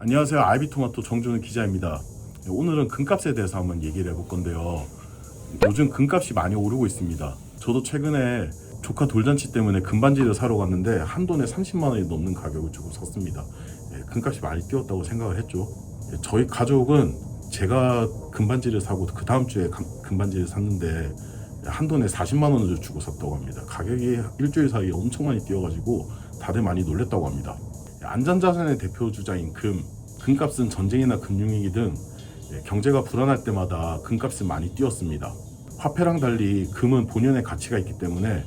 안녕하세요. 아이비토마토 정준우 기자입니다. 오늘은 금값에 대해서 한번 얘기를 해볼 건데요. 요즘 금값이 많이 오르고 있습니다. 저도 최근에 조카 돌잔치 때문에 금반지를 사러 갔는데 한 돈에 30만 원이 넘는 가격을 주고 샀습니다. 금값이 많이 뛰었다고 생각을 했죠. 저희 가족은 제가 금반지를 사고 그 다음 주에 금반지를 샀는데 한 돈에 40만 원을 주고 샀다고 합니다. 가격이 일주일 사이에 엄청 많이 뛰어가지고 다들 많이 놀랬다고 합니다. 안전자산의 대표 주자인 금값은 전쟁이나 금융위기 등 경제가 불안할 때마다 금값은 많이 뛰었습니다. 화폐랑 달리 금은 본연의 가치가 있기 때문에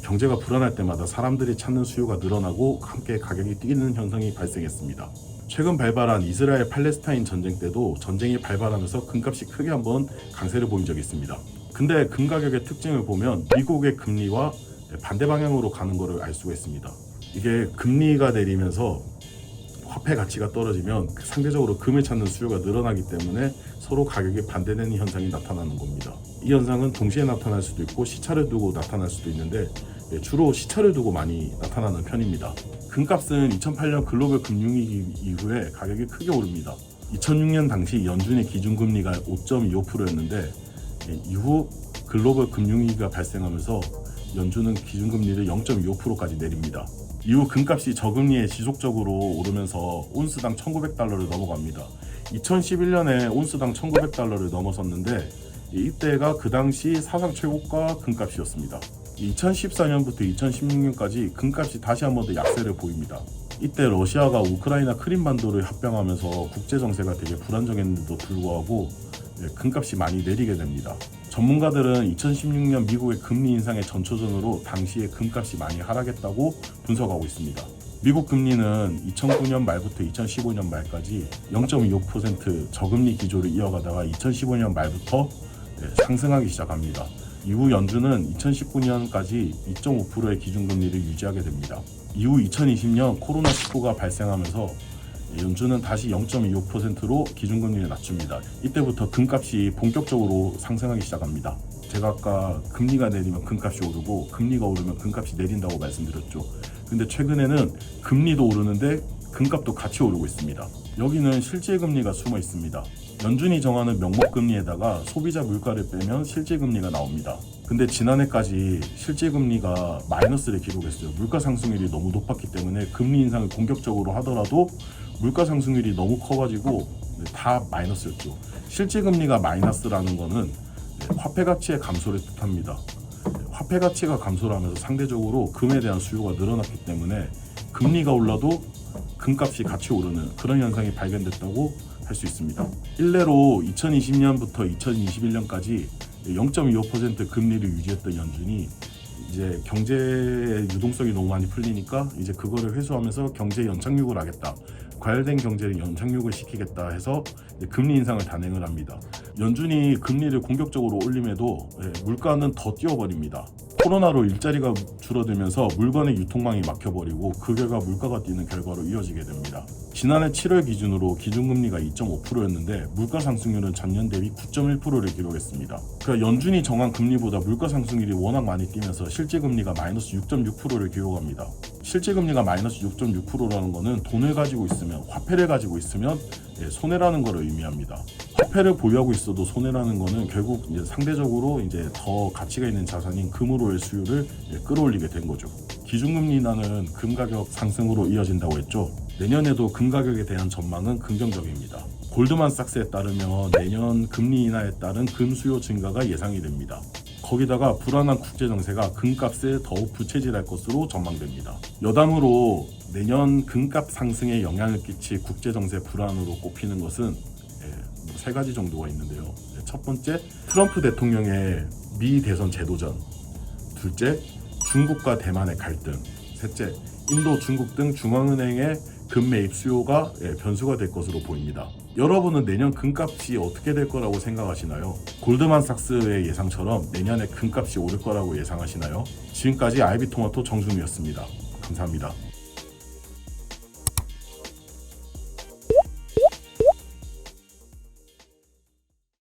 경제가 불안할 때마다 사람들이 찾는 수요가 늘어나고 함께 가격이 뛰는 현상이 발생했습니다. 최근 발발한 이스라엘 팔레스타인 전쟁 때도 전쟁이 발발하면서 금값이 크게 한번 강세를 보인 적이 있습니다. 근데 금 가격의 특징을 보면 미국의 금리와 반대 방향으로 가는 것을 알 수가 있습니다. 이게 금리가 내리면서 화폐 가치가 떨어지면 상대적으로 금을 찾는 수요가 늘어나기 때문에 서로 가격이 반대되는 현상이 나타나는 겁니다. 이 현상은 동시에 나타날 수도 있고 시차를 두고 나타날 수도 있는데 주로 시차를 두고 많이 나타나는 편입니다. 금값은 2008년 글로벌 금융위기 이후에 가격이 크게 오릅니다. 2006년 당시 연준의 기준금리가 5.25%였는데 이후 글로벌 금융위기가 발생하면서 연준은 기준금리를 0.25%까지 내립니다. 이후 금값이 저금리에 지속적으로 오르면서 온스당 1900달러를 넘어갑니다. 2011년에 온스당 1900달러를 넘어섰는데 이때가 그 당시 사상 최고가 금값이었습니다. 2014년부터 2016년까지 금값이 다시 한 번 더 약세를 보입니다. 이때 러시아가 우크라이나 크림반도를 합병하면서 국제 정세가 되게 불안정했는데도 불구하고 금값이 많이 내리게 됩니다. 전문가들은 2016년 미국의 금리 인상의 전초전으로 당시에 금값이 많이 하락했다고 분석하고 있습니다. 미국 금리는 2009년 말부터 2015년 말까지 0.25% 저금리 기조를 이어가다가 2015년 말부터 상승하기 시작합니다. 이후 연준은 2019년까지 2.5%의 기준금리를 유지하게 됩니다. 이후 2020년 코로나19가 발생하면서 연준은 다시 0.25%로 기준금리를 낮춥니다. 이때부터 금값이 본격적으로 상승하기 시작합니다. 제가 아까 금리가 내리면 금값이 오르고 금리가 오르면 금값이 내린다고 말씀드렸죠. 근데 최근에는 금리도 오르는데 금값도 같이 오르고 있습니다. 여기는 실질금리가 숨어 있습니다. 연준이 정하는 명목금리에다가 소비자 물가를 빼면 실질금리가 나옵니다. 근데 지난해까지 실질금리가 마이너스를 기록했어요. 물가 상승률이 너무 높았기 때문에 금리 인상을 공격적으로 하더라도 물가 상승률이 너무 커가지고 다 마이너스였죠. 실질금리가 마이너스라는 거는 화폐 가치의 감소를 뜻합니다. 화폐 가치가 감소를 하면서 상대적으로 금에 대한 수요가 늘어났기 때문에 금리가 올라도 금값이 같이 오르는 그런 현상이 발견됐다고 할 수 있습니다. 일례로 2020년부터 2021년까지 0.25% 금리를 유지했던 연준이 이제 경제의 유동성이 너무 많이 풀리니까 이제 그거를 회수하면서 경제 연착륙을 하겠다. 과열된 경제를 연착륙을 시키겠다 해서 금리 인상을 단행을 합니다. 연준이 금리를 공격적으로 올림에도 물가는 더 뛰어버립니다. 코로나로 일자리가 줄어들면서 물건의 유통망이 막혀버리고 그 결과 물가가 뛰는 결과로 이어지게 됩니다. 지난해 7월 기준으로 기준금리가 2.5%였는데 물가 상승률은 전년 대비 9.1%를 기록했습니다. 그러니까 연준이 정한 금리보다 물가 상승률이 워낙 많이 뛰면서 실질금리가 마이너스 6.6%를 기록합니다. 실질금리가 마이너스 6.6%라는 것은 돈을 가지고 있으면, 화폐를 가지고 있으면 손해라는 것을 의미합니다. 화폐를 보유하고 있어도 손해라는 것은 결국 이제 상대적으로 이제 더 가치가 있는 자산인 금으로의 수요를 끌어올리게 된 거죠. 기준금리 인하는 금 가격 상승으로 이어진다고 했죠. 내년에도 금 가격에 대한 전망은 긍정적입니다. 골드만삭스에 따르면 내년 금리 인하에 따른 금 수요 증가가 예상이 됩니다. 거기다가 불안한 국제 정세가 금값에 더욱 부채질할 것으로 전망됩니다. 여담으로 내년 금값 상승에 영향을 끼칠 국제 정세 불안으로 꼽히는 것은 세 가지 정도가 있는데요. 첫 번째, 트럼프 대통령의 미 대선 재도전. 둘째, 중국과 대만의 갈등. 셋째, 인도, 중국 등 중앙은행의 금 매입 수요가 변수가 될 것으로 보입니다. 여러분은 내년 금값이 어떻게 될 거라고 생각하시나요? 골드만삭스의 예상처럼 내년에 금값이 오를 거라고 예상하시나요? 지금까지 아이비토마토 정준우였습니다. 감사합니다.